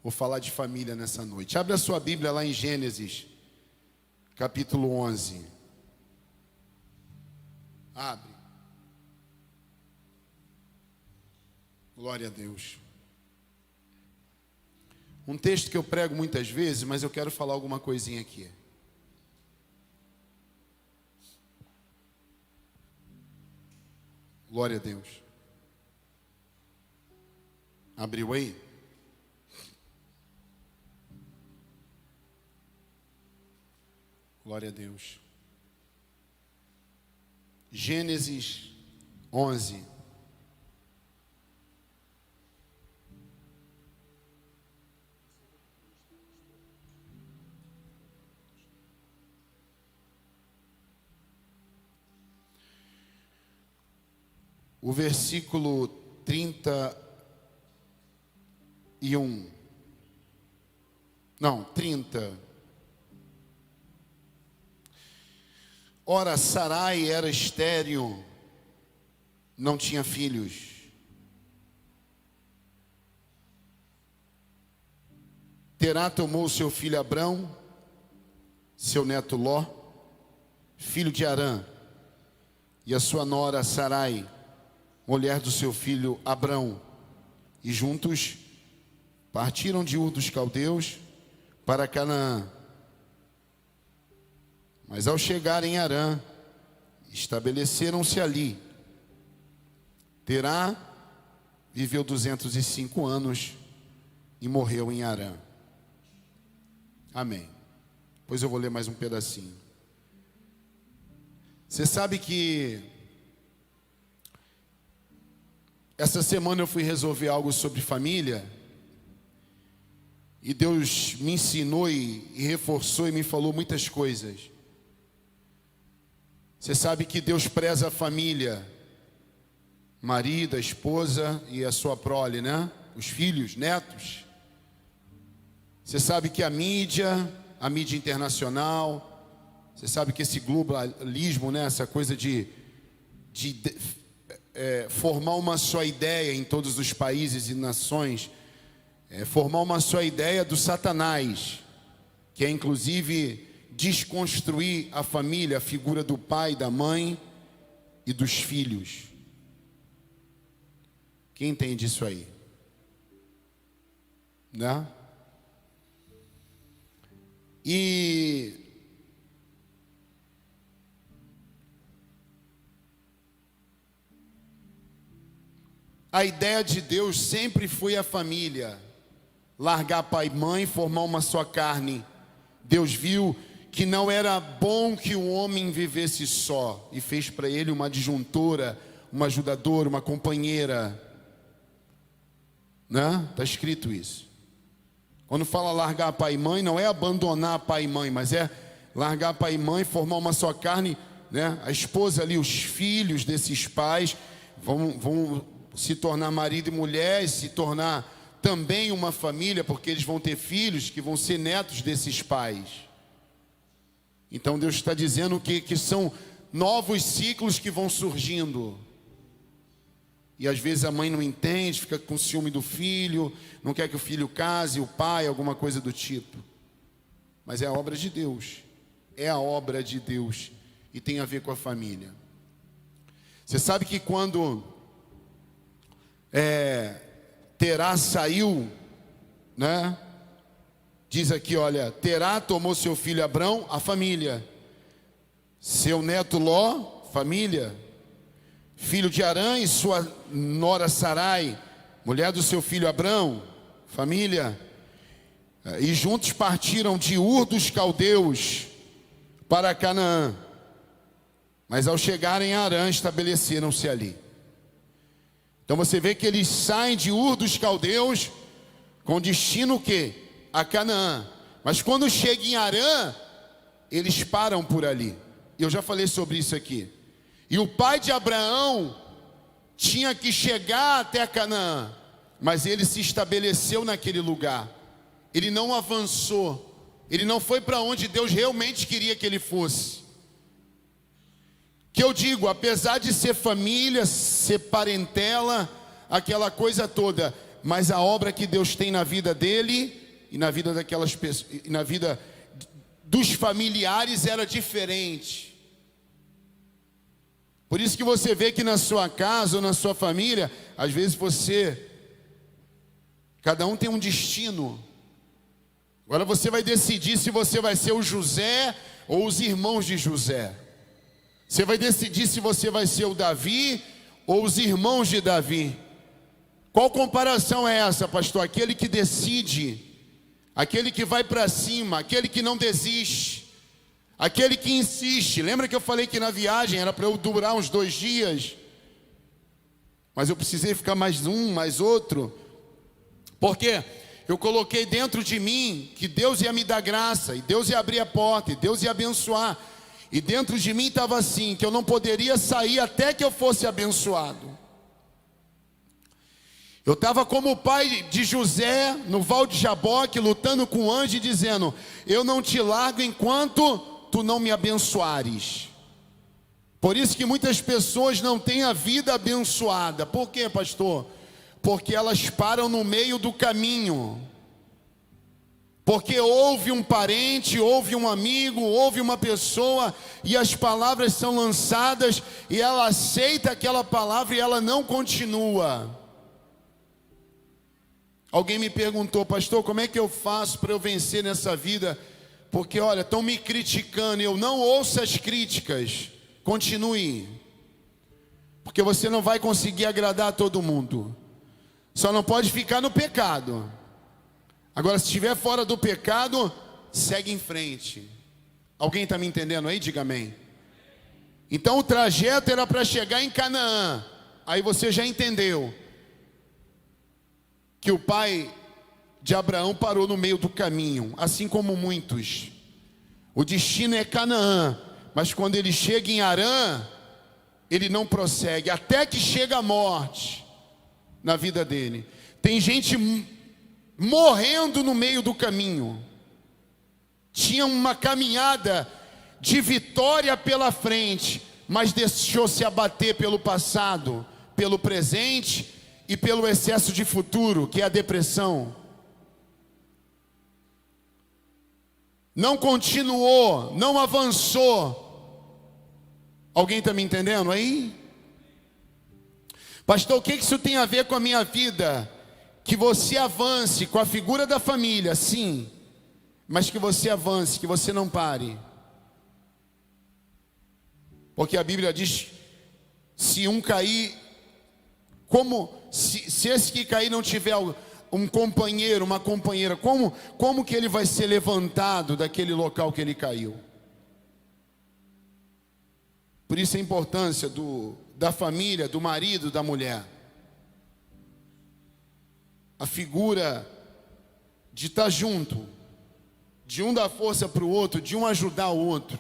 Vou falar de família nessa noite. Abre a sua Bíblia lá em Gênesis, capítulo 11. Abre. Glória a Deus. Um texto que eu prego muitas vezes, mas eu quero falar alguma coisinha aqui. Glória a Deus. Abriu aí? Glória a Deus. Gênesis 11. O versículo 31. Não, 30. Ora, Sarai era estéril, não tinha filhos. Terá tomou seu filho Abrão, seu neto Ló, filho de Arã, e a sua nora Sarai, mulher do seu filho Abrão, e juntos partiram de Ur dos Caldeus para Canaã. Mas ao chegarem em Arã, estabeleceram-se ali. Terá viveu 205 anos e morreu em Arã. Amém. Depois eu vou ler mais um pedacinho. Você sabe que essa semana eu fui resolver algo sobre família, e Deus me ensinou e reforçou e me falou muitas coisas. Você sabe que Deus preza a família, marido, a esposa e a sua prole, né? Os filhos, netos. Você sabe que a mídia internacional, você sabe que esse globalismo, né? Essa coisa de formar uma só ideia em todos os países e nações, formar uma só ideia do Satanás, que é inclusive desconstruir a família, a figura do pai, da mãe e dos filhos. Quem entende isso aí? Né? E a ideia de Deus sempre foi a família, largar pai e mãe, formar uma só carne. Deus viu que não era bom que o homem vivesse só, e fez para ele uma adjuntora, uma ajudadora, uma companheira, né? Está escrito isso. Quando fala largar pai e mãe, não é abandonar pai e mãe, mas é largar pai e mãe, formar uma só carne, né? A esposa ali, os filhos desses pais vão se tornar marido e mulher, e se tornar também uma família, porque eles vão ter filhos que vão ser netos desses pais. Então Deus está dizendo que são novos ciclos que vão surgindo. E às vezes a mãe não entende, fica com ciúme do filho, não quer que o filho case, o pai, alguma coisa do tipo. Mas é a obra de Deus. É a obra de Deus. E tem a ver com a família. Você sabe que quando Terá saiu, né? Diz aqui, olha, Terá tomou seu filho Abrão, a família. Seu neto Ló, família. Filho de Arã e sua nora Sarai, mulher do seu filho Abrão, família. E juntos partiram de Ur dos Caldeus para Canaã. Mas ao chegarem a Arã, estabeleceram-se ali. Então você vê que eles saem de Ur dos Caldeus com destino o quê? A Canaã. Mas quando chegam em Arã, eles param por ali. Eu já falei sobre isso aqui. E o pai de Abraão tinha que chegar até Canaã, mas ele se estabeleceu naquele lugar. Ele não avançou. Ele não foi para onde Deus realmente queria que ele fosse. Que eu digo, apesar de ser família, ser parentela, aquela coisa toda, mas a obra que Deus tem na vida dele e na vida daquelas pessoas, e na vida dos familiares era diferente. Por isso que você vê que na sua casa ou na sua família, às vezes cada um tem um destino. Agora você vai decidir se você vai ser o José ou os irmãos de José. Você vai decidir se você vai ser o Davi ou os irmãos de Davi. Qual comparação é essa, pastor? Aquele que decide, aquele que vai para cima, aquele que não desiste, aquele que insiste. Lembra que eu falei que na viagem era para eu durar uns 2 dias? Mas eu precisei ficar mais um, mais outro. Porque eu coloquei dentro de mim que Deus ia me dar graça, e Deus ia abrir a porta, e Deus ia abençoar. E dentro de mim estava assim, que eu não poderia sair até que eu fosse abençoado. Eu estava como o pai de José no Val de Jaboque, lutando com o anjo e dizendo: eu não te largo enquanto tu não me abençoares. Por isso que muitas pessoas não têm a vida abençoada. Por quê, pastor? Porque elas param no meio do caminho. Porque houve um parente, houve um amigo, houve uma pessoa, e as palavras são lançadas, e ela aceita aquela palavra e ela não continua. Alguém me perguntou: pastor, como é que eu faço para eu vencer nessa vida? Porque olha, estão me criticando. Eu não ouço as críticas. Continue. Porque você não vai conseguir agradar a todo mundo. Só não pode ficar no pecado. Agora, se estiver fora do pecado, segue em frente. Alguém está me entendendo aí? Diga amém. Então o trajeto era para chegar em Canaã. Aí você já entendeu que o pai de Abraão parou no meio do caminho, assim como muitos. O destino é Canaã, mas quando ele chega em Harã, ele não prossegue, até que chega a morte na vida dele. Tem gente morrendo no meio do caminho. Tinha uma caminhada de vitória pela frente, mas deixou-se abater pelo passado, pelo presente e pelo excesso de futuro, que é a depressão. Não continuou, não avançou. Alguém está me entendendo aí? Pastor, o que isso tem a ver com a minha vida? Que você avance com a figura da família, sim, mas que você avance, que você não pare. Porque a Bíblia diz: se um cair, se esse que cair não tiver um companheiro, uma companheira, como que ele vai ser levantado daquele local que ele caiu? Por isso a importância da família, do marido, da mulher. A figura de estar junto, de um dar força para o outro, de um ajudar o outro.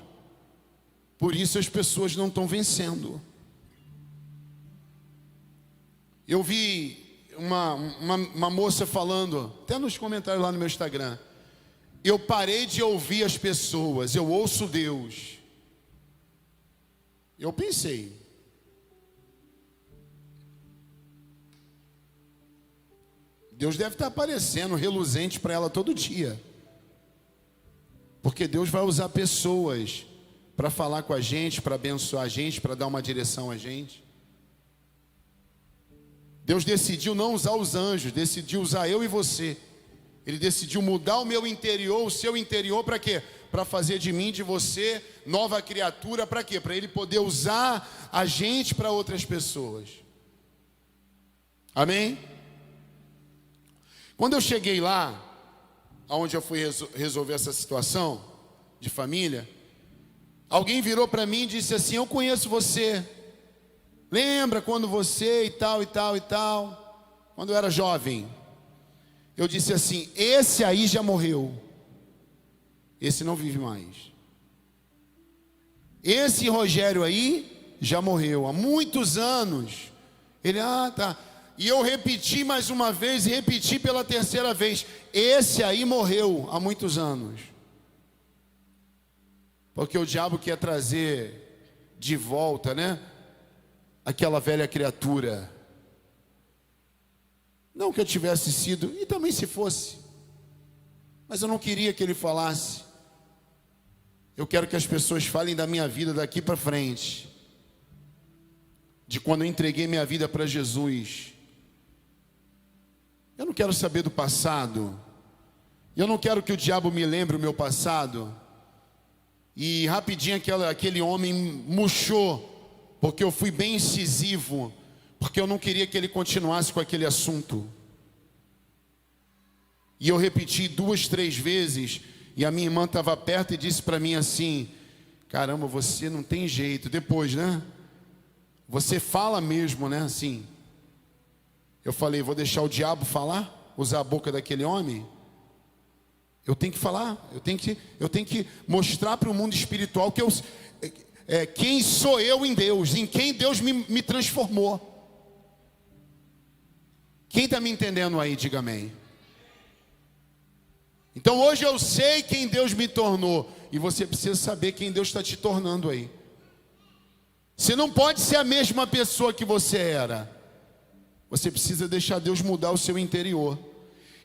Por isso as pessoas não estão vencendo. Eu vi uma moça falando, até nos comentários lá no meu Instagram: eu parei de ouvir as pessoas, eu ouço Deus. Eu pensei, Deus deve estar aparecendo reluzente para ela todo dia. Porque Deus vai usar pessoas para falar com a gente, para abençoar a gente, para dar uma direção a gente. Deus decidiu não usar os anjos, decidiu usar eu e você. Ele decidiu mudar o meu interior, o seu interior, para quê? Para fazer de mim, de você, nova criatura, para quê? Para Ele poder usar a gente para outras pessoas. Amém? Quando eu cheguei lá, onde eu fui resolver essa situação de família, alguém virou para mim e disse assim: eu conheço você. Lembra quando você e tal, e tal, e tal? Quando eu era jovem. Eu disse assim: esse aí já morreu. Esse não vive mais. Esse Rogério aí já morreu há muitos anos. Ele, tá. E eu repeti mais uma vez, e repeti pela terceira vez: esse aí morreu há muitos anos. Porque o diabo quer trazer de volta, né? Aquela velha criatura. Não que eu tivesse sido, e também se fosse, mas eu não queria que ele falasse. Eu quero que as pessoas falem da minha vida daqui para frente, de quando eu entreguei minha vida para Jesus. Eu não quero saber do passado. Eu não quero que o diabo me lembre o meu passado. E rapidinho aquele homem murchou, porque eu fui bem incisivo, porque eu não queria que ele continuasse com aquele assunto. E eu repeti 2, 3 vezes, e a minha irmã estava perto e disse para mim assim: caramba, você não tem jeito. Depois, né? Você fala mesmo, né? Assim. Eu falei: vou deixar o diabo falar? Usar a boca daquele homem? Eu tenho que falar, eu tenho que mostrar para o mundo espiritual que quem sou eu em Deus, em quem Deus me transformou. Quem está me entendendo aí, diga amém. Então hoje eu sei quem Deus me tornou, e você precisa saber quem Deus está te tornando aí. Você não pode ser a mesma pessoa que você era. Você precisa deixar Deus mudar o seu interior.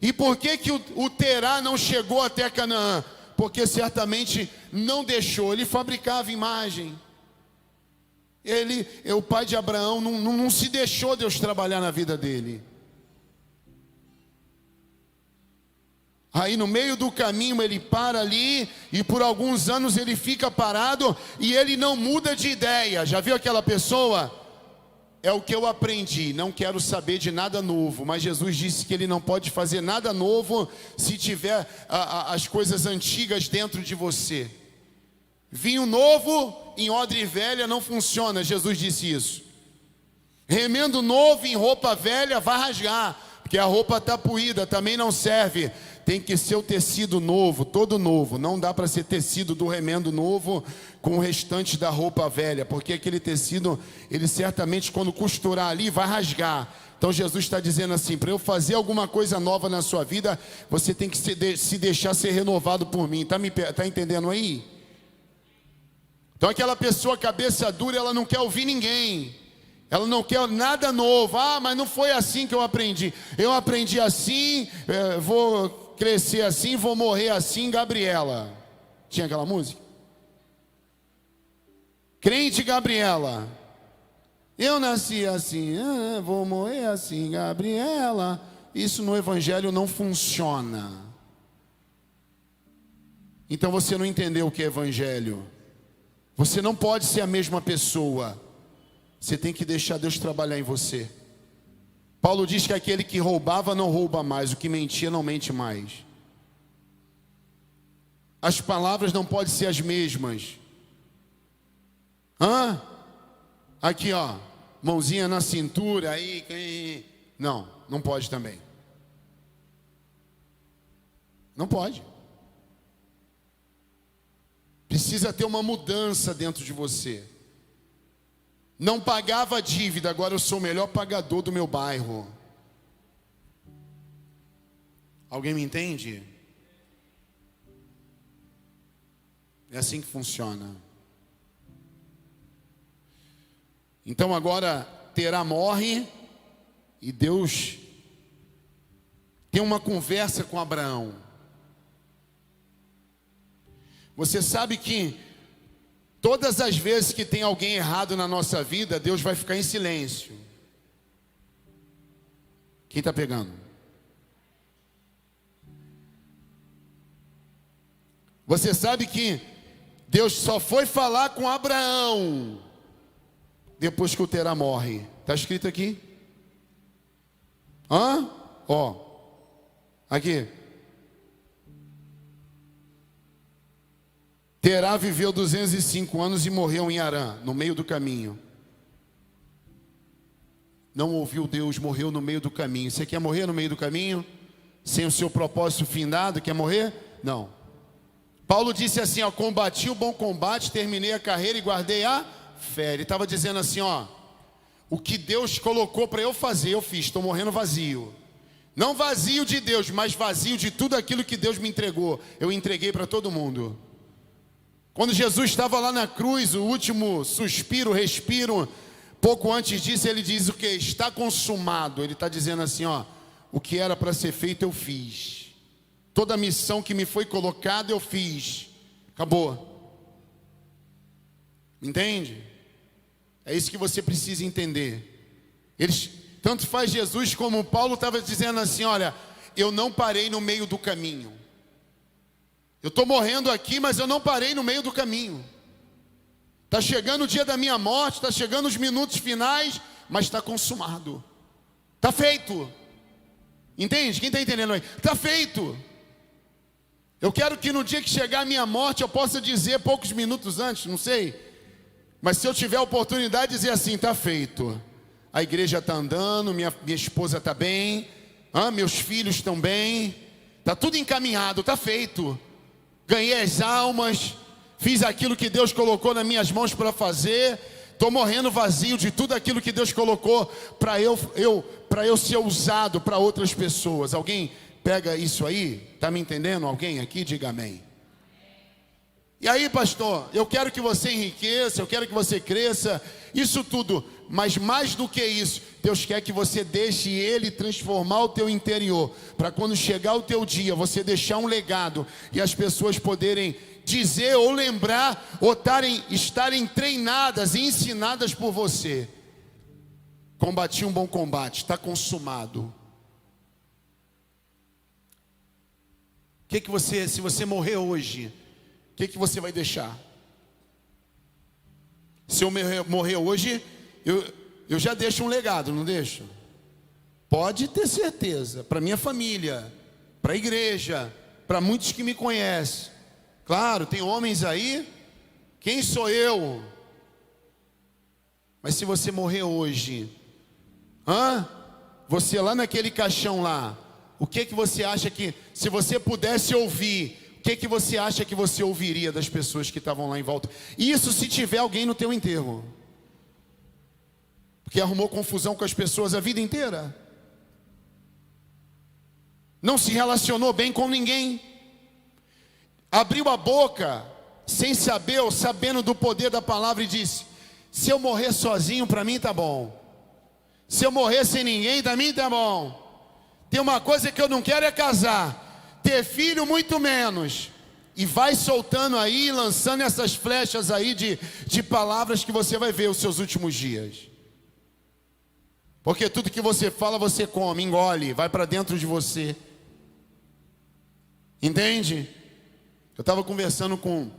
E por que o Terá não chegou até Canaã? Porque certamente não deixou. Ele fabricava imagem. Ele, o pai de Abraão, não se deixou Deus trabalhar na vida dele. Aí no meio do caminho ele para ali, e por alguns anos ele fica parado, e ele não muda de ideia. Já viu aquela pessoa? É o que eu aprendi, não quero saber de nada novo. Mas Jesus disse que ele não pode fazer nada novo se tiver as coisas antigas dentro de você. Vinho novo em odre velha não funciona, Jesus disse isso. Remendo novo em roupa velha vai rasgar, porque a roupa está puída, também não serve. Tem que ser o tecido novo, todo novo. Não dá para ser tecido do remendo novo com o restante da roupa velha, porque aquele tecido, ele certamente quando costurar ali vai rasgar. Então Jesus está dizendo assim: para eu fazer alguma coisa nova na sua vida, você tem que se deixar ser renovado por mim. Tá entendendo aí? Então aquela pessoa cabeça dura, ela não quer ouvir ninguém. Ela não quer nada novo. Ah, mas não foi assim que eu aprendi. Eu aprendi assim, vou crescer assim, vou morrer assim, Gabriela. Tinha aquela música? Crente Gabriela. Eu nasci assim, vou morrer assim, Gabriela. Isso no evangelho não funciona. Então você não entendeu o que é evangelho. Você não pode ser a mesma pessoa. Você tem que deixar Deus trabalhar em você. Paulo diz que aquele que roubava não rouba mais, o que mentia não mente mais. As palavras não podem ser as mesmas. Aqui ó, mãozinha na cintura, aí, não pode também. Não pode. Precisa ter uma mudança dentro de você. Não pagava dívida, agora eu sou o melhor pagador do meu bairro. Alguém me entende? É assim que funciona. Então agora Terá morre e Deus tem uma conversa com Abraão. Você sabe que todas as vezes que tem alguém errado na nossa vida, Deus vai ficar em silêncio. Quem está pegando? Você sabe que Deus só foi falar com Abraão depois que o Terá morre. Está escrito aqui? Ó, aqui. Terá viveu 205 anos e morreu em Harã, no meio do caminho. Não ouviu Deus, morreu no meio do caminho. Você quer morrer no meio do caminho? Sem o seu propósito findado? Quer morrer? Não. Paulo disse assim, ó: combati o bom combate, terminei a carreira e guardei a fé. Ele estava dizendo assim, ó: o que Deus colocou para eu fazer, eu fiz. Estou morrendo vazio. Não vazio de Deus, mas vazio de tudo aquilo que Deus me entregou. Eu entreguei para todo mundo. Quando Jesus estava lá na cruz, o último suspiro, respiro, pouco antes disso ele diz o que? Está consumado. Ele está dizendo assim, ó: o que era para ser feito eu fiz. Toda a missão que me foi colocada eu fiz. Acabou. Entende? É isso que você precisa entender. Tanto faz Jesus como Paulo estava dizendo assim, olha, eu não parei no meio do caminho. Eu estou morrendo aqui, mas eu não parei no meio do caminho. Está chegando o dia da minha morte, está chegando os minutos finais, mas está consumado. Está feito. Entende? Quem está entendendo aí? Está feito. Eu quero que no dia que chegar a minha morte, eu possa dizer poucos minutos antes, não sei. Mas se eu tiver a oportunidade de dizer assim, está feito. A igreja está andando, minha esposa está bem, meus filhos estão bem, está tudo encaminhado, está feito. Ganhei as almas, fiz aquilo que Deus colocou nas minhas mãos para fazer, estou morrendo vazio de tudo aquilo que Deus colocou para eu ser usado para outras pessoas. Alguém pega isso aí? Está me entendendo? Alguém aqui? Diga amém. E aí, pastor, eu quero que você enriqueça, eu quero que você cresça, isso tudo, mas mais do que isso, Deus quer que você deixe Ele transformar o teu interior, para quando chegar o teu dia, você deixar um legado, e as pessoas poderem dizer ou lembrar, ou estarem treinadas e ensinadas por você. Combati um bom combate, está consumado. Se você morrer hoje, o que você vai deixar? Se eu morrer hoje, eu já deixo um legado, não deixo? Pode ter certeza, para minha família, para a igreja, para muitos que me conhecem. Claro, tem homens aí, quem sou eu? Mas se você morrer hoje, você lá naquele caixão lá, o que você acha que, se você pudesse ouvir, o que você acha que você ouviria das pessoas que estavam lá em volta? Isso se tiver alguém no teu enterro. Porque arrumou confusão com as pessoas a vida inteira. Não se relacionou bem com ninguém. Abriu a boca sem saber ou sabendo do poder da palavra e disse: se eu morrer sozinho, para mim tá bom. Se eu morrer sem ninguém, para mim tá bom. Tem uma coisa que eu não quero é casar. Ter filho muito menos. E vai soltando aí, lançando essas flechas aí de palavras que você vai ver os seus últimos dias. Porque tudo que você fala, você come, engole, vai para dentro de você. Entende? Eu estava conversando com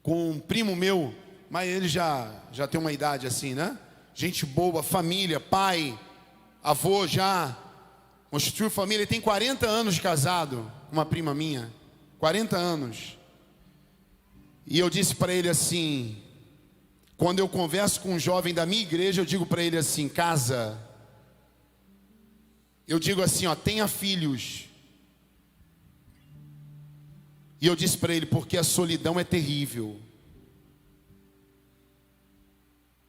um primo meu, mas ele já tem uma idade assim, né? Gente boa, família, pai, avô já. Construiu família, ele tem 40 anos de casado, uma prima minha, 40 anos. E eu disse para ele assim, quando eu converso com um jovem da minha igreja, eu digo para ele assim, casa. Eu digo assim, tenha filhos. E eu disse para ele, porque a solidão é terrível.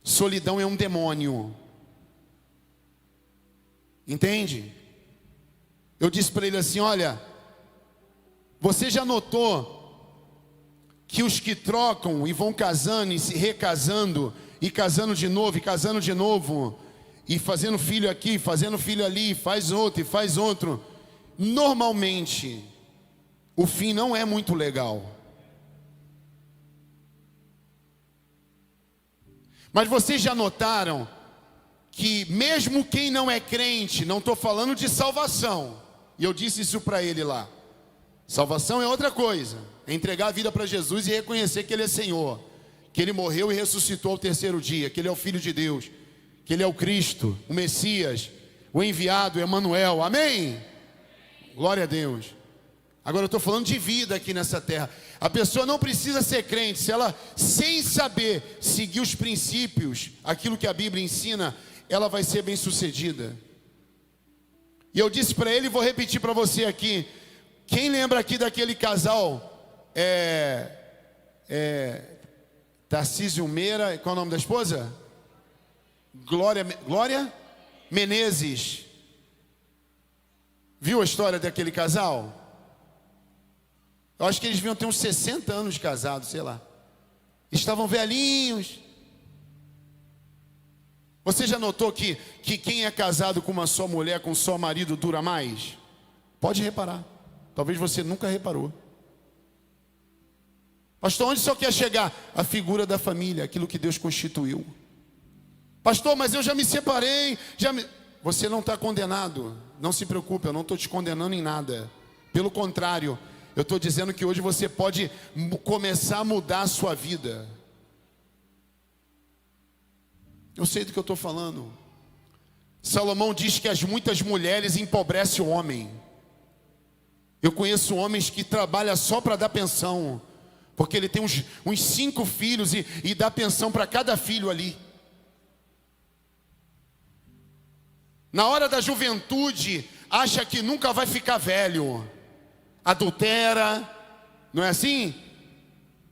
Solidão é um demônio. Entende? Eu disse para ele assim, olha, você já notou que os que trocam e vão casando e se recasando, e casando de novo, e casando de novo, e fazendo filho aqui, fazendo filho ali, faz outro e faz outro, normalmente, o fim não é muito legal. Mas vocês já notaram que mesmo quem não é crente, não estou falando de salvação, e eu disse isso para ele lá, salvação é outra coisa, é entregar a vida para Jesus e reconhecer que Ele é Senhor, que Ele morreu e ressuscitou ao terceiro dia, que Ele é o Filho de Deus, que Ele é o Cristo, o Messias, o enviado, Emanuel, amém? Glória a Deus. Agora eu estou falando de vida aqui nessa terra. A pessoa não precisa ser crente, se ela, sem saber, seguir os princípios, aquilo que a Bíblia ensina, ela vai ser bem sucedida. E eu disse para ele, vou repetir para você aqui, quem lembra aqui daquele casal, Tarcísio Meira, qual é o nome da esposa? Glória Menezes. Viu a história daquele casal? Eu acho que eles deviam ter uns 60 anos de casado, sei lá. Estavam velhinhos. Você já notou que quem é casado com uma só mulher, com um só marido, dura mais? Pode reparar. Talvez você nunca reparou. Pastor, onde o senhor quer chegar? A figura da família, aquilo que Deus constituiu. Pastor, mas eu já me separei. Você não está condenado. Não se preocupe, eu não estou te condenando em nada. Pelo contrário, eu estou dizendo que hoje você pode começar a mudar a sua vida. Eu sei do que eu estou falando. Salomão diz que as muitas mulheres empobrecem o homem. Eu conheço homens que trabalham só para dar pensão, porque ele tem uns 5 filhos e dá pensão para cada filho ali. Na hora da juventude, acha que nunca vai ficar velho. Adultera, não é assim?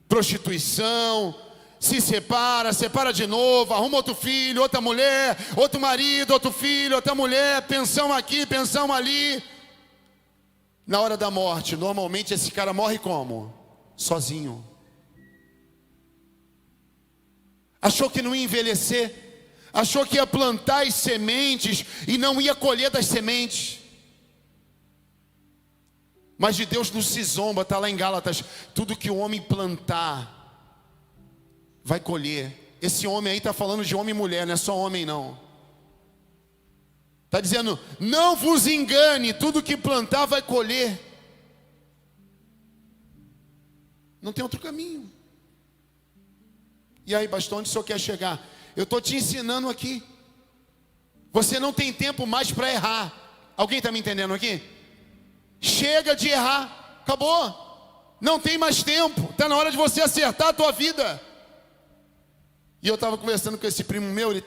Prostituição, se separa de novo, arruma outro filho, outra mulher, outro marido, outro filho, outra mulher, pensão aqui, pensão ali. Na hora da morte, normalmente esse cara morre como? Sozinho. Achou que não ia envelhecer, achou que ia plantar as sementes e não ia colher das sementes. Mas de Deus não se zomba, está lá em Gálatas. Tudo que o homem plantar vai colher. Esse homem aí está falando de homem e mulher, não é só homem não. Está dizendo, não vos engane, tudo que plantar vai colher. Não tem outro caminho. E aí, pastor, onde o senhor quer chegar? Eu estou te ensinando aqui. Você não tem tempo mais para errar. Alguém está me entendendo aqui? Chega de errar, acabou. Não tem mais tempo. Está na hora de você acertar a tua vida. E eu estava conversando com esse primo meu, ele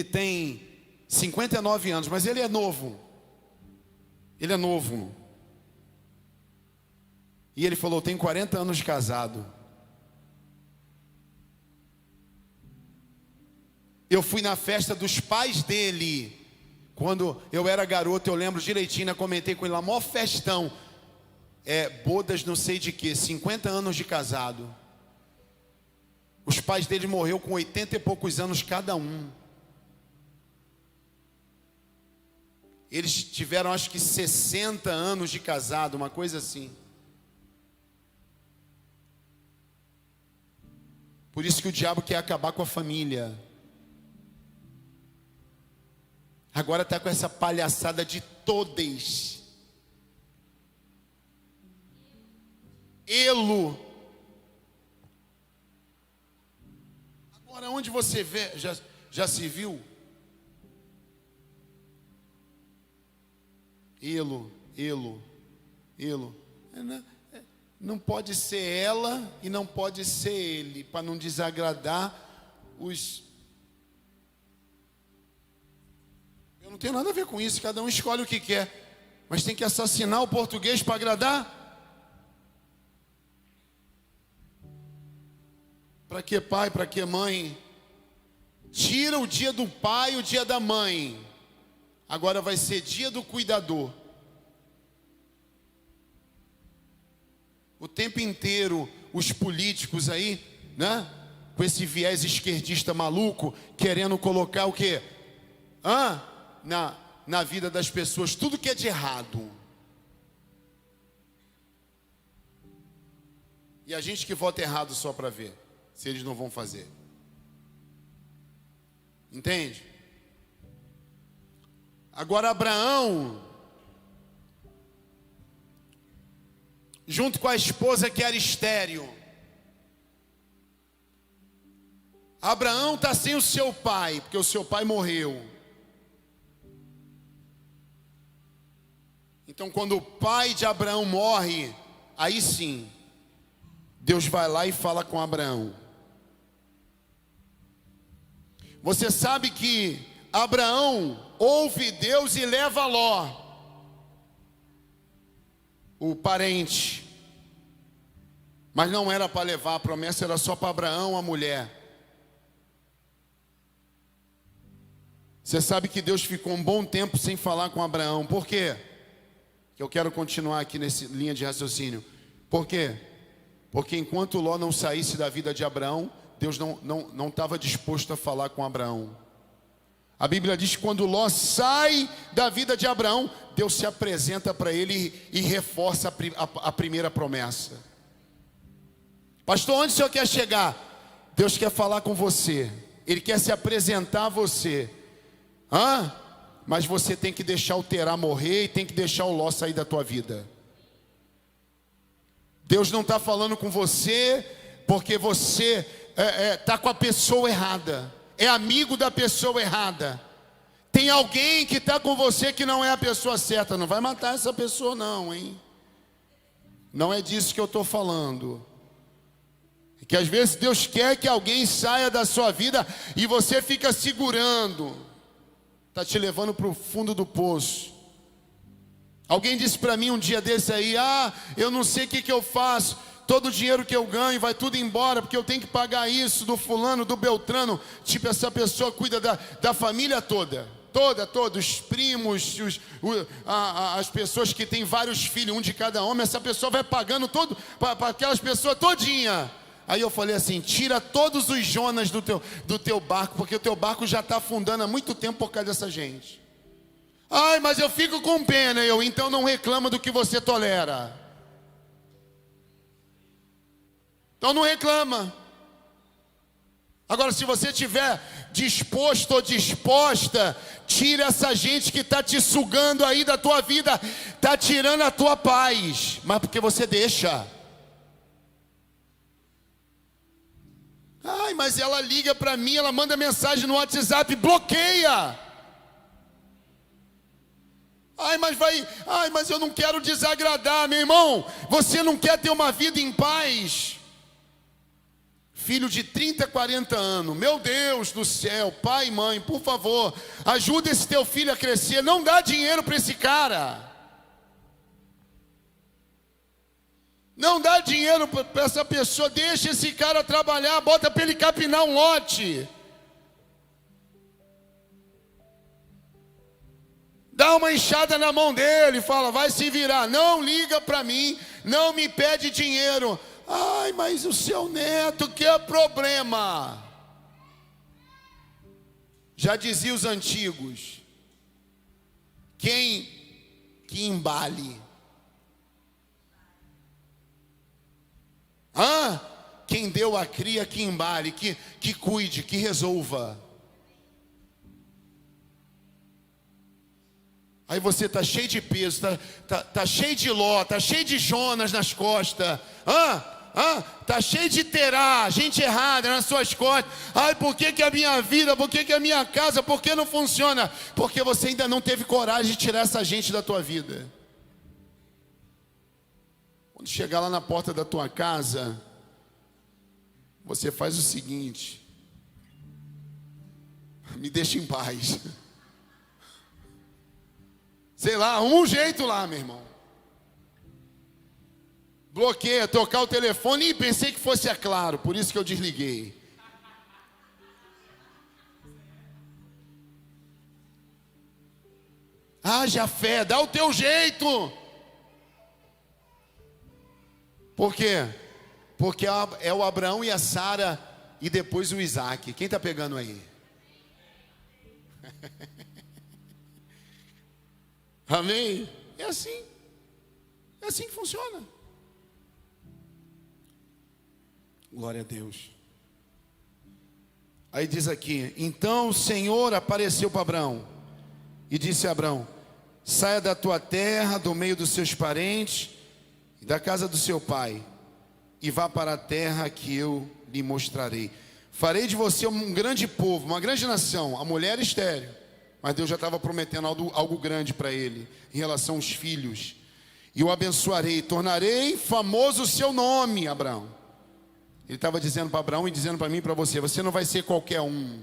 tem 59 anos, mas ele é novo. Ele é novo. E ele falou, tem 40 anos de casado. Eu fui na festa dos pais dele. Quando eu era garoto, eu lembro direitinho, eu comentei com ele lá, maior festão. Bodas não sei de que, 50 anos de casado. Os pais dele morreram com 80 e poucos anos cada um. Eles tiveram acho que 60 anos de casado, uma coisa assim. Por isso que o diabo quer acabar com a família. Agora está com essa palhaçada de todes. Elo. Agora onde você vê, já se viu? Elo. Não pode ser ela e não pode ser ele, para não desagradar os... Eu não tenho nada a ver com isso, cada um escolhe o que quer, mas tem que assassinar o português para agradar? Para que pai, para que mãe? Tira o dia do pai e o dia da mãe, agora vai ser dia do cuidador. O tempo inteiro, os políticos aí, né? Com esse viés esquerdista maluco, querendo colocar o quê? Na vida das pessoas, tudo que é de errado. E a gente que vota errado só para ver se eles não vão fazer. Entende? Agora Abraão, junto com a esposa que era estéril. Abraão está sem o seu pai, porque o seu pai morreu. Então quando o pai de Abraão morre, aí sim, Deus vai lá e fala com Abraão. Você sabe que Abraão ouve Deus e leva Ló, o parente, mas não era para levar, a promessa era só para Abraão, a mulher. Você sabe que Deus ficou um bom tempo sem falar com Abraão, por quê? Que eu quero continuar aqui nessa linha de raciocínio. Por quê? Porque enquanto Ló não saísse da vida de Abraão, Deus não estava disposto a falar com Abraão. A Bíblia diz que quando Ló sai da vida de Abraão, Deus se apresenta para ele e reforça a primeira promessa. Pastor, onde o senhor quer chegar? Deus quer falar com você. Ele quer se apresentar a você. Mas você tem que deixar o Terá morrer e tem que deixar o Ló sair da tua vida. Deus não está falando com você porque você está com a pessoa errada. É amigo da pessoa errada. Tem alguém que está com você que não é a pessoa certa. Não vai matar essa pessoa não, hein? Não é disso que eu estou falando. Que às vezes Deus quer que alguém saia da sua vida e você fica segurando. Está te levando para o fundo do poço. Alguém disse para mim um dia desse aí: eu não sei o que eu faço. Todo o dinheiro que eu ganho vai tudo embora, porque eu tenho que pagar isso do fulano, do beltrano. Tipo, essa pessoa cuida da família toda. Toda, os primos, as pessoas que têm vários filhos, um de cada homem. Essa pessoa vai pagando todo para aquelas pessoas todinha. Aí eu falei assim: tira todos os Jonas do teu barco, porque o teu barco já está afundando há muito tempo por causa dessa gente. Ai, mas eu fico com pena. Então não reclama do que você tolera. Então não reclama. Agora, se você estiver disposto ou disposta, tira essa gente que está te sugando aí da tua vida, está tirando a tua paz, mas porque você deixa. Ai, mas ela liga para mim, ela manda mensagem no WhatsApp, bloqueia. Mas eu não quero desagradar, meu irmão. Você não quer ter uma vida em paz? Filho de 30, 40 anos, meu Deus do céu, pai e mãe, por favor, ajuda esse teu filho a crescer. Não dá dinheiro para esse cara. Não dá dinheiro para essa pessoa. Deixa esse cara trabalhar, bota para ele capinar um lote. Dá uma enxada na mão dele, fala: vai se virar. Não liga para mim, não me pede dinheiro. Ai, mas o seu neto, que é problema? Já dizia os antigos: quem que embale? Quem deu a cria que embale, que cuide, que resolva. Aí você está cheio de peso, tá cheio de Ló, tá cheio de Jonas nas costas. Tá cheio de Terá, gente errada nas suas costas. Ai, por que a minha vida, por que a minha casa, por que não funciona? Porque você ainda não teve coragem de tirar essa gente da tua vida. Quando chegar lá na porta da tua casa, você faz o seguinte: me deixa em paz. Sei lá, um jeito lá, meu irmão. Bloqueia, tocar o telefone. E pensei que fosse a Claro, por isso que eu desliguei. Haja fé, dá o teu jeito. Por quê? Porque é o Abraão e a Sara e depois o Isaac. Quem está pegando aí? Amém? É assim que funciona. Glória a Deus. Aí diz aqui: então o Senhor apareceu para Abraão e disse a Abraão: saia da tua terra, do meio dos seus parentes e da casa do seu pai, e vá para a terra que eu lhe mostrarei. Farei de você um grande povo, uma grande nação. A mulher era estéril, mas Deus já estava prometendo algo grande para ele, em relação aos filhos. E o abençoarei, tornarei famoso o seu nome, Abraão. Ele estava dizendo para Abraão e dizendo para mim e para você: você não vai ser qualquer um.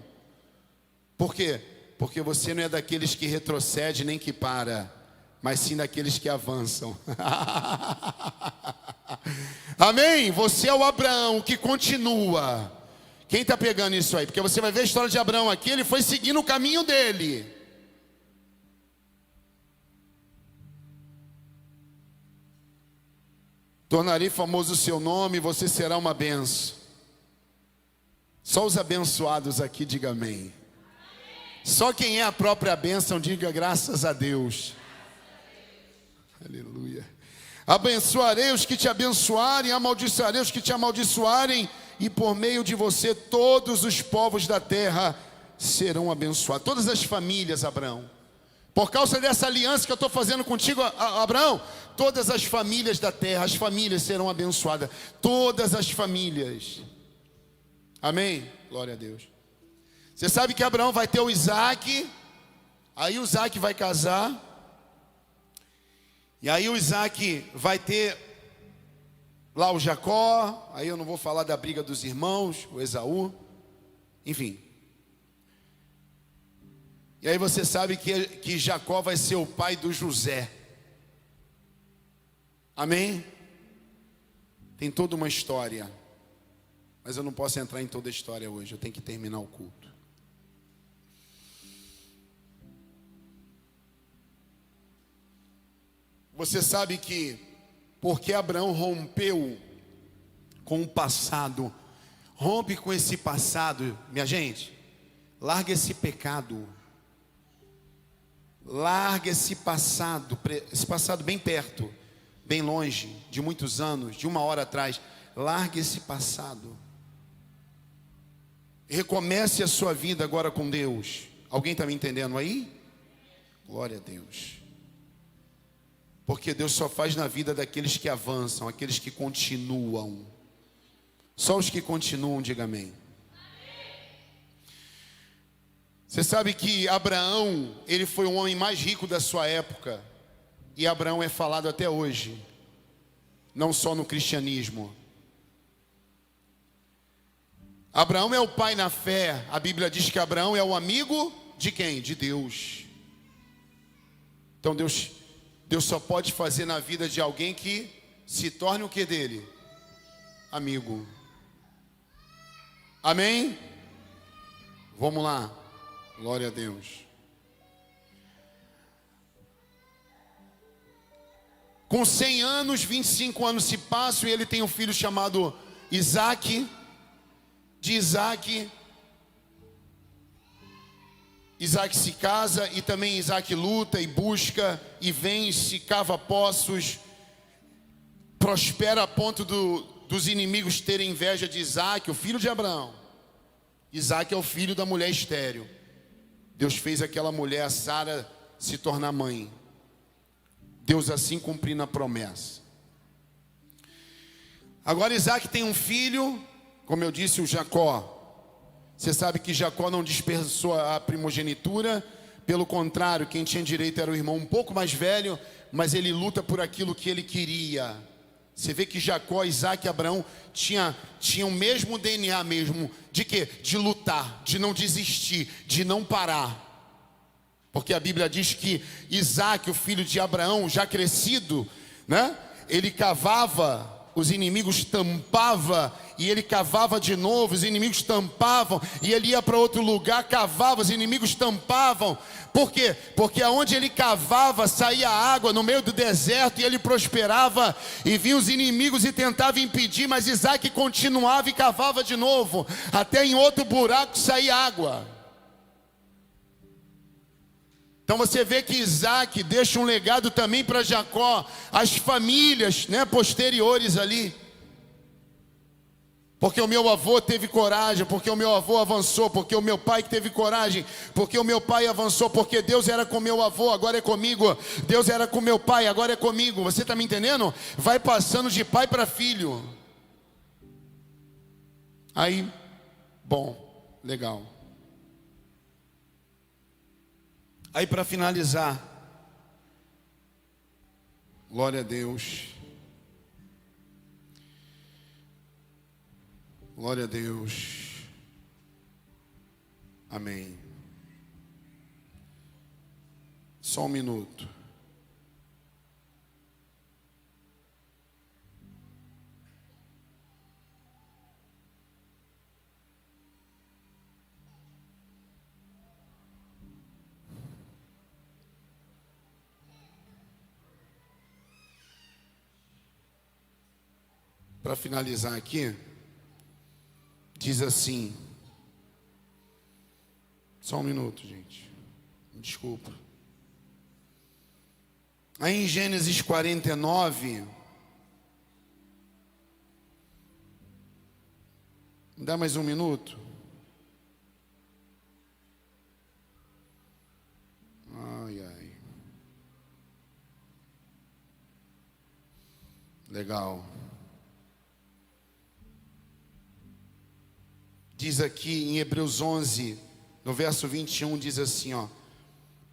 Por quê? Porque você não é daqueles que retrocede nem que para, mas sim daqueles que avançam. Amém? Você é o Abraão que continua. Quem está pegando isso aí? Porque você vai ver a história de Abraão aqui, ele foi seguindo o caminho dele. Tornarei famoso o seu nome, você será uma bênção. Só os abençoados aqui, diga amém. Só quem é a própria bênção, diga graças a Deus. Aleluia. Abençoarei os que te abençoarem, amaldiçoarei os que te amaldiçoarem, e por meio de você todos os povos da terra serão abençoados. Todas as famílias, Abraão. Por causa dessa aliança que eu estou fazendo contigo, Abraão, todas as famílias da terra, as famílias serão abençoadas. Todas as famílias. Amém? Glória a Deus. Você sabe que Abraão vai ter o Isaac, aí o Isaac vai casar, e aí o Isaac vai ter lá o Jacó, aí eu não vou falar da briga dos irmãos, o Esaú, enfim. E aí você sabe que Jacó vai ser o pai do José. Amém? Tem toda uma história, mas eu não posso entrar em toda a história hoje, eu tenho que terminar o culto. Você sabe que porque Abraão rompeu com o passado, rompe com esse passado, minha gente, larga esse pecado, larga esse passado bem perto, bem longe, de muitos anos, de uma hora atrás, larga esse passado, recomece a sua vida agora com Deus. Alguém está me entendendo aí? Glória a Deus. Porque Deus só faz na vida daqueles que avançam, aqueles que continuam. Só os que continuam, diga amém. Você sabe que Abraão, ele foi o homem mais rico da sua época. E Abraão é falado até hoje. Não só no cristianismo. Abraão é o pai na fé. A Bíblia diz que Abraão é o amigo de quem? De Deus. Então Deus só pode fazer na vida de alguém que se torne o que dele? Amigo. Amém? Vamos lá. Glória a Deus. Com 100 anos, 25 anos se passam e ele tem um filho chamado Isaac. De Isaac se casa e também Isaac luta e busca e vence, cava poços, prospera a ponto dos inimigos terem inveja de Isaac, o filho de Abraão. Isaac é o filho da mulher estéril. Deus fez aquela mulher, a Sara, se tornar mãe. Deus assim cumprindo a promessa. Agora Isaac tem um filho, como eu disse, o Jacó. Você sabe que Jacó não dispersou a primogenitura. Pelo contrário, quem tinha direito era o irmão um pouco mais velho, mas ele luta por aquilo que ele queria. Você vê que Jacó, Isaac e Abraão tinham o mesmo DNA mesmo. De quê? De lutar, de não desistir, de não parar. Porque a Bíblia diz que Isaac, o filho de Abraão, já crescido, né? Ele cavava, os inimigos tampava, e ele cavava de novo, os inimigos tampavam, e ele ia para outro lugar, cavava, os inimigos tampavam. Por quê? Porque aonde ele cavava, saía água no meio do deserto, e ele prosperava, e vinham os inimigos e tentavam impedir, mas Isaac continuava e cavava de novo, até em outro buraco saía água. Então você vê que Isaac deixa um legado também para Jacó, as famílias, né, posteriores ali. Porque o meu avô teve coragem, porque o meu avô avançou, porque o meu pai que teve coragem, porque o meu pai avançou, porque Deus era com meu avô, agora é comigo. Deus era com meu pai, agora é comigo. Você está me entendendo? Vai passando de pai para filho. Aí, bom, legal. Aí para finalizar, glória a Deus. Glória a Deus. Amém. Só um minuto. Para finalizar aqui, diz assim: Só um minuto, gente. Desculpa. Aí em Gênesis 49, me dá mais um minuto? Ai, ai. Legal. Diz aqui em Hebreus 11, no verso 21, diz assim, ó.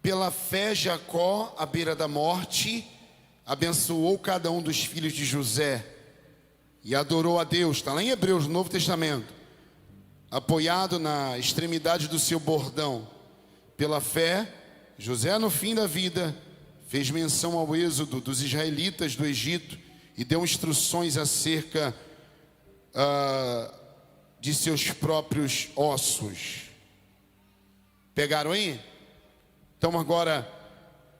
Pela fé, Jacó, à beira da morte, abençoou cada um dos filhos de José e adorou a Deus. Está lá em Hebreus, no Novo Testamento. Apoiado na extremidade do seu bordão. Pela fé, José, no fim da vida, fez menção ao êxodo dos israelitas do Egito e deu instruções acerca de seus próprios ossos. Pegaram aí? Então agora,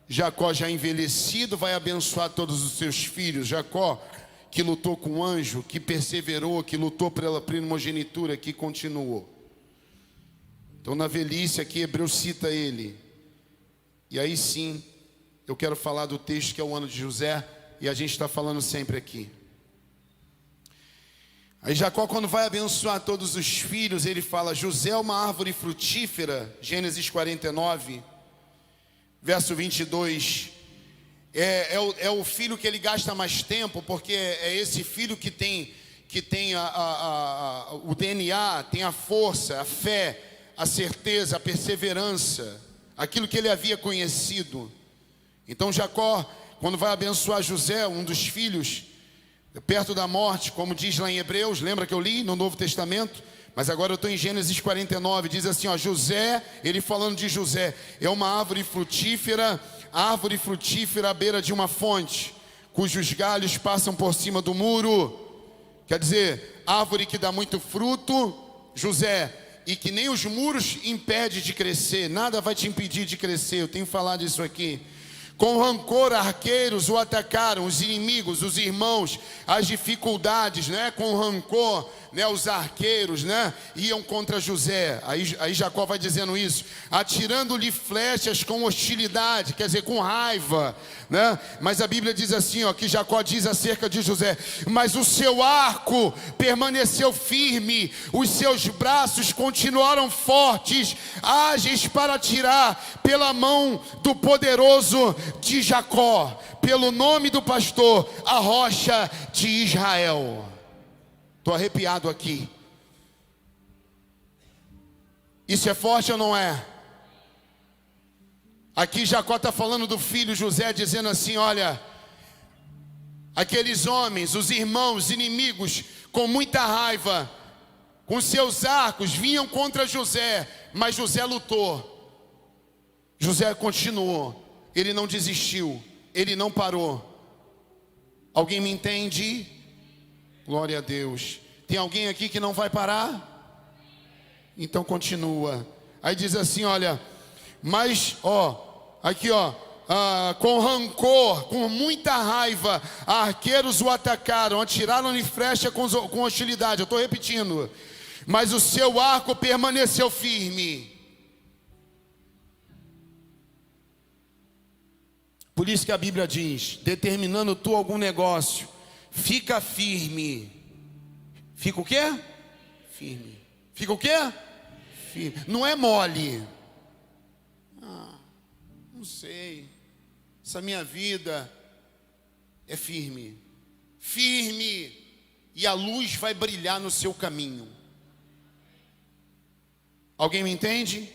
Jacó já envelhecido vai abençoar todos os seus filhos. Jacó, que lutou com o anjo, que perseverou, que lutou pela primogenitura, que continuou. Então na velhice aqui, Hebreus cita ele. E aí sim, eu quero falar do texto que é o ano de José, e a gente está falando sempre aqui. Aí Jacó, quando vai abençoar todos os filhos, ele fala, José é uma árvore frutífera, Gênesis 49, verso 22, é o filho que ele gasta mais tempo, porque é esse filho que tem o DNA, tem a força, a fé, a certeza, a perseverança, aquilo que ele havia conhecido. Então Jacó, quando vai abençoar José, um dos filhos, perto da morte, como diz lá em Hebreus, lembra que eu li no Novo Testamento? Mas agora eu estou em Gênesis 49, diz assim, ó, José, ele falando de José, é uma árvore frutífera à beira de uma fonte, cujos galhos passam por cima do muro. Quer dizer, árvore que dá muito fruto, José, e que nem os muros impede de crescer, nada vai te impedir de crescer, eu tenho falado isso aqui. Com rancor arqueiros o atacaram, os inimigos, os irmãos, as dificuldades, né? Com rancor, né? Os arqueiros, né? Iam contra José. Aí Jacó vai dizendo isso, atirando-lhe flechas com hostilidade, quer dizer, com raiva, né? Mas a Bíblia diz assim, ó, que Jacó diz acerca de José, mas o seu arco permaneceu firme, os seus braços continuaram fortes, ágeis para atirar pela mão do poderoso de Jacó, pelo nome do pastor, a rocha de Israel. Estou arrepiado aqui. Isso é forte ou não é? Aqui Jacó está falando do filho José, dizendo assim, olha, aqueles homens, os irmãos, inimigos, com muita raiva, com seus arcos, vinham contra José, mas José lutou, José continuou, ele não desistiu, ele não parou. Alguém me entende? Glória a Deus. Tem alguém aqui que não vai parar? Então continua. Aí diz assim, olha, mas, ó, aqui ó, com rancor, com muita raiva, arqueiros o atacaram, atiraram-lhe flecha com hostilidade. Eu estou repetindo. Mas o seu arco permaneceu firme. Por isso que a Bíblia diz, determinando tu algum negócio, fica firme. Fica o quê? Firme. Fica o quê? Firme. Não é mole. Não sei. Essa minha vida é firme. Firme. E a luz vai brilhar no seu caminho. Alguém me entende?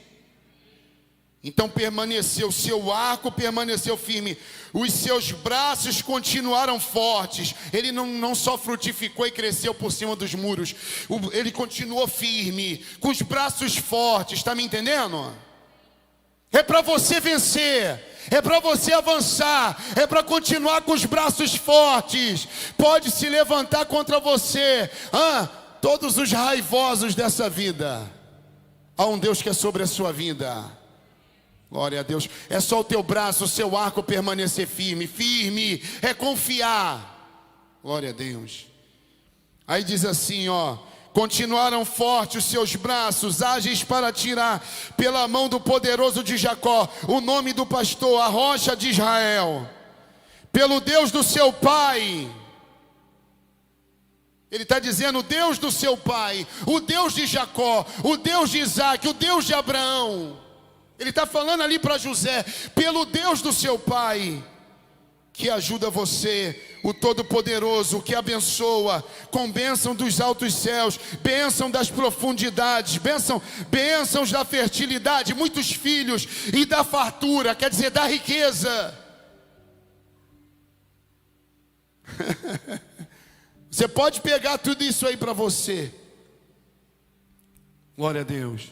Então permaneceu, seu arco permaneceu firme, os seus braços continuaram fortes. Ele não só frutificou e cresceu por cima dos muros, ele continuou firme, com os braços fortes, está me entendendo? É para você vencer, é para você avançar, é para continuar com os braços fortes. Pode se levantar contra você, todos os raivosos dessa vida. Há um Deus que é sobre a sua vida. Glória a Deus. É só o teu braço, o seu arco permanecer firme. Firme é confiar. Glória a Deus. Aí diz assim, ó, Continuaram fortes os seus braços, ágeis para tirar pela mão do poderoso de Jacó o nome do pastor, a rocha de Israel. Pelo Deus do seu pai. Ele está dizendo: o Deus do seu pai, o Deus de Jacó, o Deus de Isaac, o Deus de Abraão. Ele está falando ali para José: pelo Deus do seu pai, que ajuda você, o Todo-Poderoso, que abençoa com bênção dos altos céus, bênção das profundidades, bênçãos da fertilidade, muitos filhos, e da fartura, quer dizer, da riqueza. Você pode pegar tudo isso aí para você. Glória a Deus.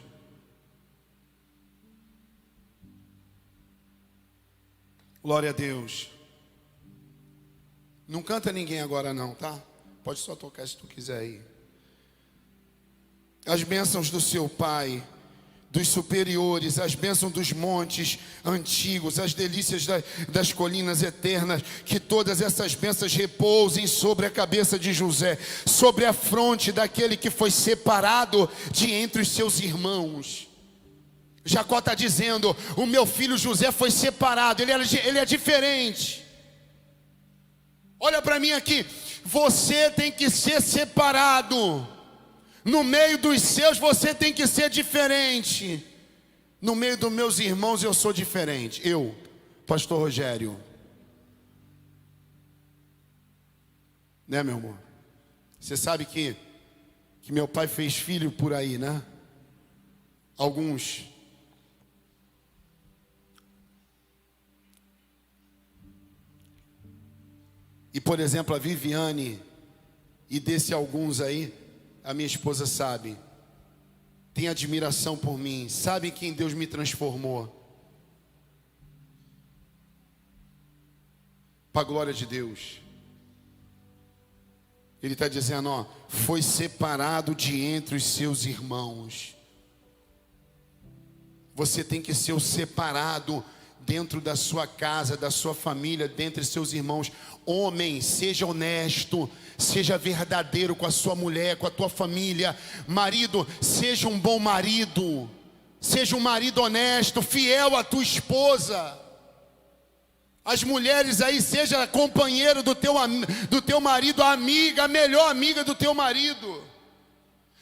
Glória a Deus. Não canta ninguém agora não, tá? Pode só tocar se tu quiser aí. As bênçãos do seu pai, dos superiores, as bênçãos dos montes antigos, as delícias das colinas eternas, que todas essas bênçãos repousem sobre a cabeça de José, sobre a fronte daquele que foi separado de entre os seus irmãos. Jacó está dizendo: o meu filho José foi separado, ele é diferente. Olha para mim aqui, você tem que ser separado. No meio dos seus você tem que ser diferente. No meio dos meus irmãos eu sou diferente. Eu, pastor Rogério. Né, meu amor? Você sabe que meu pai fez filho por aí, né? Alguns. E por exemplo, a Viviane, e desse alguns aí, a minha esposa sabe, tem admiração por mim, sabe quem Deus me transformou. Para a glória de Deus. Ele está dizendo, ó, foi separado de entre os seus irmãos. Você tem que ser o separado dentro da sua casa, da sua família, dentre seus irmãos. Homem, seja honesto, seja verdadeiro com a sua mulher, com a tua família. Marido, seja um bom marido, seja um marido honesto, fiel à tua esposa. As mulheres aí, seja companheiro do teu marido, a amiga, a melhor amiga do teu marido.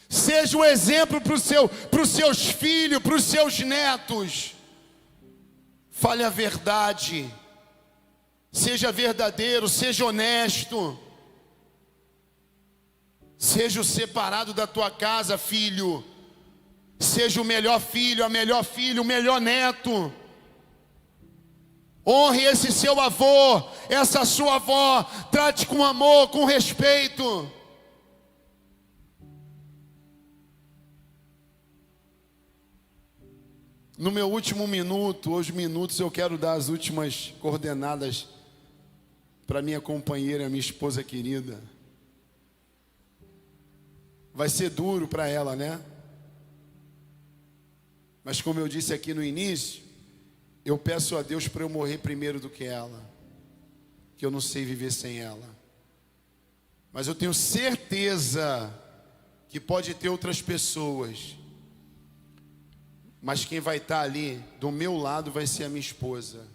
Seja um exemplo para os seus filhos, para os seus netos. Fale a verdade. Seja verdadeiro, seja honesto. Seja o separado da tua casa, filho. Seja o melhor filho, a melhor filha, o melhor neto. Honre esse seu avô, essa sua avó. Trate com amor, com respeito. No meu último minuto, os minutos, eu quero dar as últimas coordenadas para minha companheira, minha esposa querida. Vai ser duro para ela, né? Mas como eu disse aqui no início, eu peço a Deus para eu morrer primeiro do que ela, que eu não sei viver sem ela. Mas eu tenho certeza que pode ter outras pessoas, mas quem vai estar ali do meu lado vai ser a minha esposa.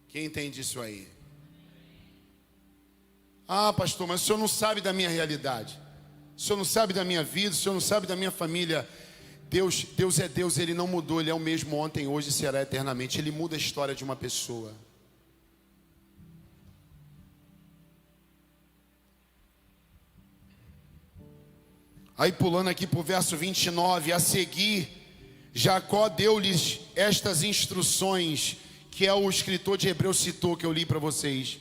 Quem entende isso aí? Ah, pastor, mas o senhor não sabe da minha realidade. O senhor não sabe da minha vida, o senhor não sabe da minha família. Deus é Deus, Ele não mudou, Ele é o mesmo ontem, hoje e será eternamente. Ele muda a história de uma pessoa. Aí pulando aqui para o verso 29, a seguir, Jacó deu-lhes estas instruções, que é o escritor de Hebreus citou, que eu li para vocês.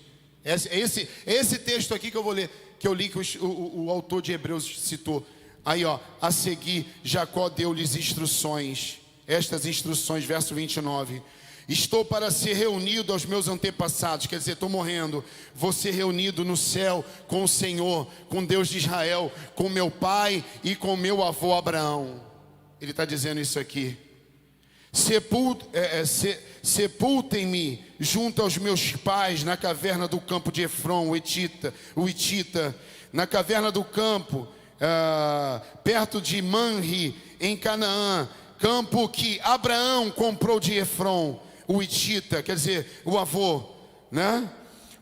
Esse texto aqui que eu vou ler, que eu li, que o autor de Hebreus citou. Aí ó, a seguir, Jacó deu-lhes instruções, estas instruções, verso 29. Estou para ser reunido aos meus antepassados, quer dizer, estou morrendo. Vou ser reunido no céu com o Senhor, com Deus de Israel, com meu pai e com meu avô Abraão. Ele está dizendo isso aqui. Sepultem-me junto aos meus pais na caverna do campo de Efron, o Hitita, na caverna do campo, perto de Manre, em Canaã, campo que Abraão comprou de Efron, o Hitita, quer dizer, o avô, né?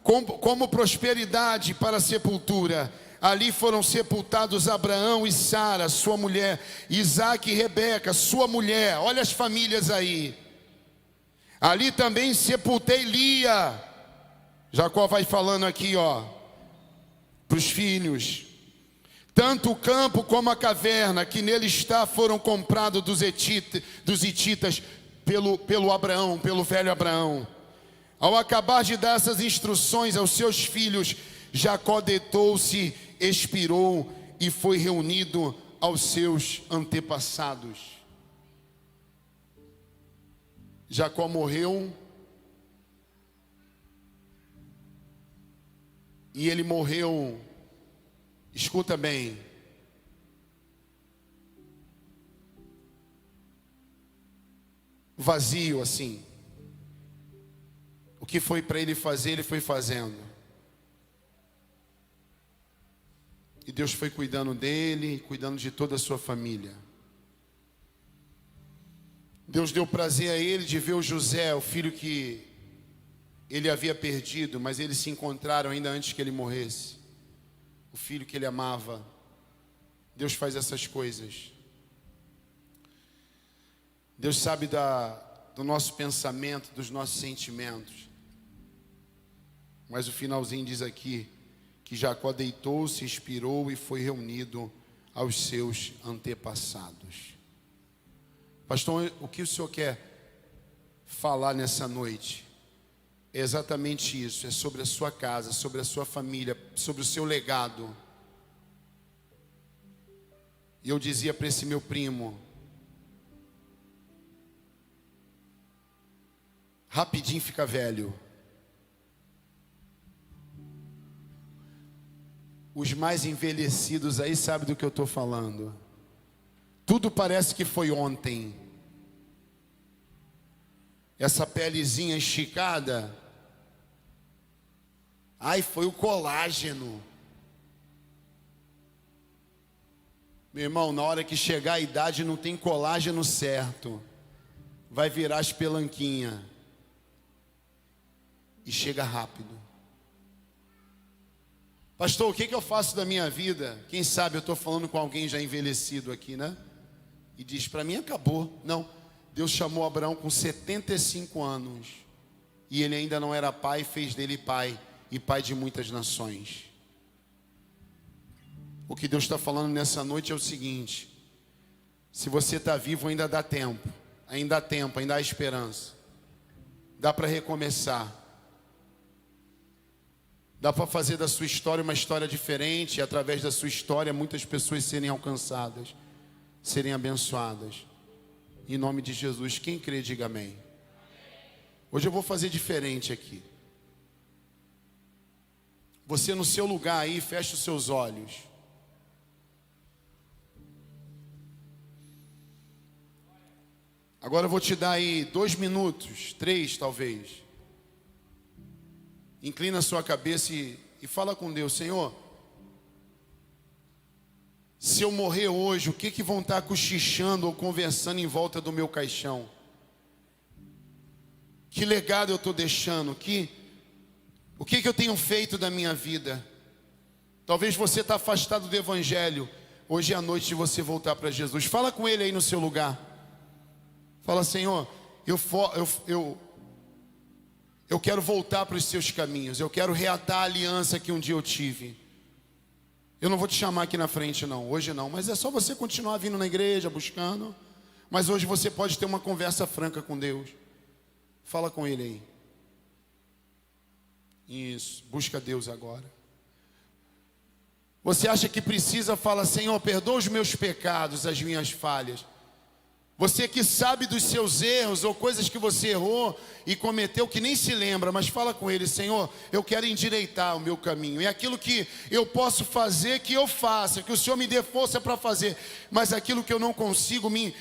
Como prosperidade para a sepultura. Ali foram sepultados Abraão e Sara, sua mulher, Isaque e Rebeca, sua mulher. Olha as famílias aí. Ali também sepultei Lia. Jacó vai falando aqui, ó, para os filhos. Tanto o campo como a caverna que nele está foram comprados dos hititas pelo Abraão, pelo velho Abraão. Ao acabar de dar essas instruções aos seus filhos, Jacó deitou-se, expirou e foi reunido aos seus antepassados. Jacó morreu e ele morreu, escuta bem, vazio assim. O que foi para ele fazer, ele foi fazendo. E Deus foi cuidando dele, cuidando de toda a sua família. Deus deu prazer a ele de ver o José, o filho que ele havia perdido, mas eles se encontraram ainda antes que ele morresse. O filho que ele amava. Deus faz essas coisas. Deus sabe do nosso pensamento, dos nossos sentimentos. Mas o finalzinho diz aqui que Jacó deitou-se, expirou e foi reunido aos seus antepassados. Pastor, o que o senhor quer falar nessa noite? É exatamente isso, é sobre a sua casa, sobre a sua família, sobre o seu legado. E eu dizia para esse meu primo, rapidinho fica velho. Os mais envelhecidos aí sabem do que eu estou falando. Tudo parece que foi ontem. Essa pelezinha esticada, ai, foi o colágeno. Meu irmão, na hora que chegar a idade não tem colágeno certo, vai virar as pelanquinhas. E chega rápido. Pastor, o que eu faço da minha vida? Quem sabe eu estou falando com alguém já envelhecido aqui, né? E diz, para mim acabou. Não, Deus chamou Abraão com 75 anos. E ele ainda não era pai, fez dele pai. E pai de muitas nações. O que Deus está falando nessa noite é o seguinte. Se você está vivo, ainda dá tempo. Ainda há tempo, ainda há esperança. Dá para recomeçar. Dá para fazer da sua história uma história diferente. E através da sua história muitas pessoas serem alcançadas, serem abençoadas. Em nome de Jesus, quem crê, diga amém. Hoje eu vou fazer diferente aqui. Você no seu lugar aí, fecha os seus olhos. Agora eu vou te dar aí 2 minutos, 3 talvez. Inclina a sua cabeça e fala com Deus. Senhor, se eu morrer hoje, o que vão estar cochichando ou conversando em volta do meu caixão? Que legado eu estou deixando? O que eu tenho feito da minha vida? Talvez você está afastado do Evangelho. Hoje é a noite de você voltar para Jesus. Fala com Ele aí no seu lugar. Fala, Senhor, eu quero voltar para os seus caminhos. Eu quero reatar a aliança que um dia eu tive. Eu não vou te chamar aqui na frente não, hoje não. Mas é só você continuar vindo na igreja, buscando. Mas hoje você pode ter uma conversa franca com Deus. Fala com Ele aí. Isso, busca Deus agora. Você acha que precisa, fala, Senhor, perdoa os meus pecados, as minhas falhas. Você que sabe dos seus erros ou coisas que você errou e cometeu que nem se lembra, mas fala com Ele: Senhor, eu quero endireitar o meu caminho. É aquilo que eu posso fazer, que eu faça, que o Senhor me dê força para fazer. Mas aquilo que eu não consigo, me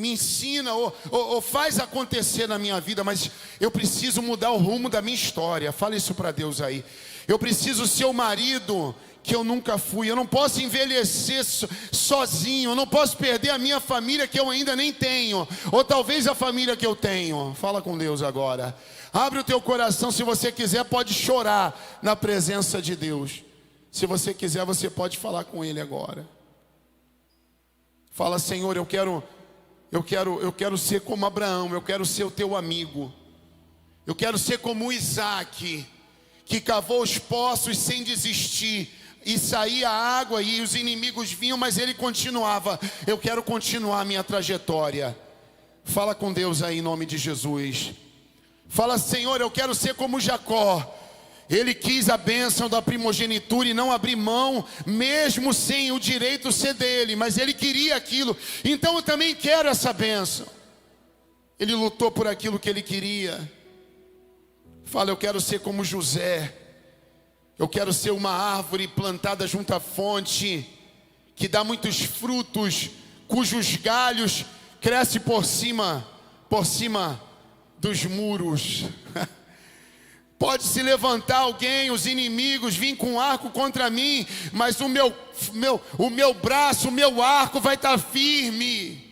ensina ou faz acontecer na minha vida. Mas eu preciso mudar o rumo da minha história. Fala isso para Deus aí. Eu preciso ser o marido que eu nunca fui. Eu não posso envelhecer sozinho. Eu não posso perder a minha família que eu ainda nem tenho, ou talvez a família que eu tenho. Fala com Deus agora. Abre o teu coração. Se você quiser, pode chorar na presença de Deus. Se você quiser, você pode falar com Ele agora. Fala: Senhor, eu quero ser como Abraão. Eu quero ser o teu amigo. Eu quero ser como Isaac, que cavou os poços sem desistir, e saía a água e os inimigos vinham, mas ele continuava. Eu quero continuar a minha trajetória. Fala com Deus aí em nome de Jesus. Fala: Senhor, eu quero ser como Jacó. Ele quis a bênção da primogenitura e não abrir mão, mesmo sem o direito ser dele, mas ele queria aquilo. Então eu também quero essa bênção. Ele lutou por aquilo que ele queria. Fala: eu quero ser como José. Eu quero ser uma árvore plantada junto à fonte, que dá muitos frutos, cujos galhos crescem por cima dos muros. Pode se levantar alguém, os inimigos, vir com um arco contra mim, mas o meu braço, o meu arco vai estar firme,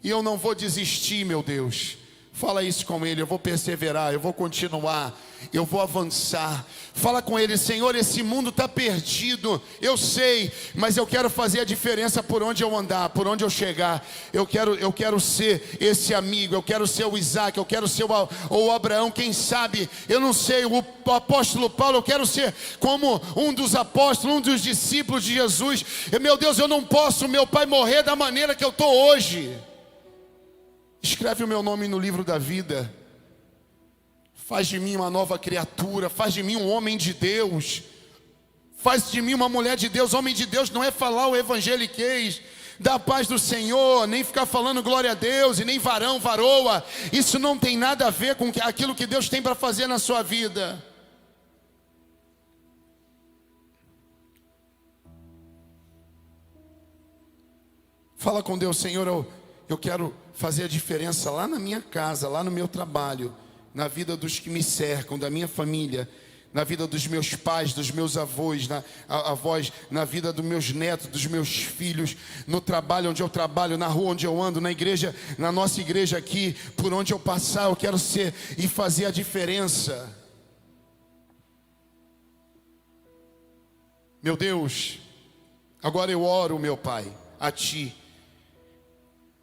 e eu não vou desistir, meu Deus. Fala isso com Ele: eu vou perseverar, eu vou continuar, eu vou avançar. Fala com Ele: Senhor, esse mundo está perdido, eu sei, mas eu quero fazer a diferença por onde eu andar, por onde eu chegar. Eu quero ser esse amigo, eu quero ser o Isaac, eu quero ser o Abraão, quem sabe, eu não sei, o apóstolo Paulo. Eu quero ser como um dos apóstolos, um dos discípulos de Jesus. Meu Deus, eu não posso, meu pai, morrer da maneira que eu estou hoje. Escreve o meu nome no livro da vida. Faz de mim uma nova criatura. Faz de mim um homem de Deus. Faz de mim uma mulher de Deus. Homem de Deus não é falar o evangeliquez da paz do Senhor, nem ficar falando glória a Deus, e nem varão, varoa. Isso não tem nada a ver com aquilo que Deus tem para fazer na sua vida. Fala com Deus: Senhor, eu quero fazer a diferença lá na minha casa, lá no meu trabalho, na vida dos que me cercam, da minha família, na vida dos meus pais, dos meus avós, na vida dos meus netos, dos meus filhos, no trabalho onde eu trabalho, na rua onde eu ando, na igreja, na nossa igreja aqui, por onde eu passar. Eu quero ser e fazer a diferença. Meu Deus, agora eu oro, meu Pai, a Ti,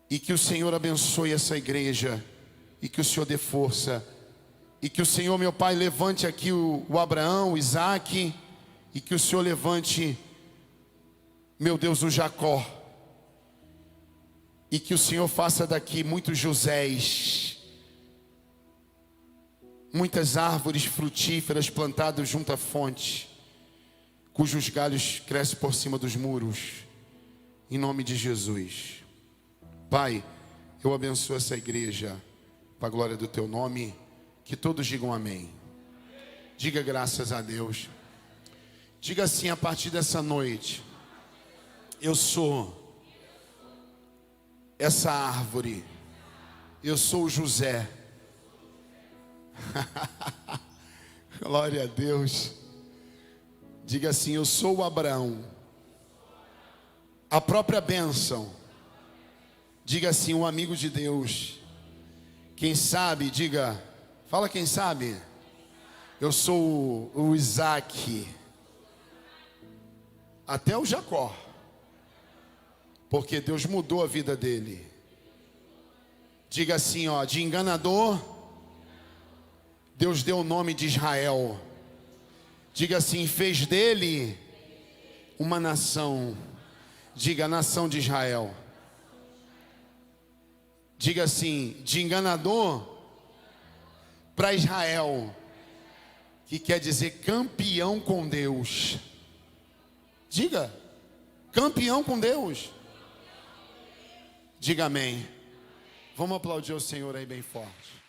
e que o Senhor abençoe essa igreja, e que o Senhor dê força, e que o Senhor, meu Pai, levante aqui o Abraão, o Isaac, e que o Senhor levante, meu Deus, o Jacó, e que o Senhor faça daqui muitos Josés, muitas árvores frutíferas plantadas junto à fonte, cujos galhos crescem por cima dos muros, em nome de Jesus. Pai, eu abençoo essa igreja, para a glória do Teu nome. Que todos digam amém. Diga graças a Deus. Diga assim a partir dessa noite: eu sou essa árvore. Eu sou o José. Glória a Deus. Diga assim: eu sou o Abraão. A própria bênção. Diga assim: um amigo de Deus. Quem sabe, diga, fala quem sabe. Eu sou o Isaac. Até o Jacó. Porque Deus mudou a vida dele. Diga assim, ó: de enganador, Deus deu o nome de Israel. Diga assim: fez dele uma nação. Diga: nação de Israel. Diga assim: de enganador para Israel, que quer dizer campeão com Deus. Diga: campeão com Deus. Diga amém. Vamos aplaudir o Senhor aí bem forte.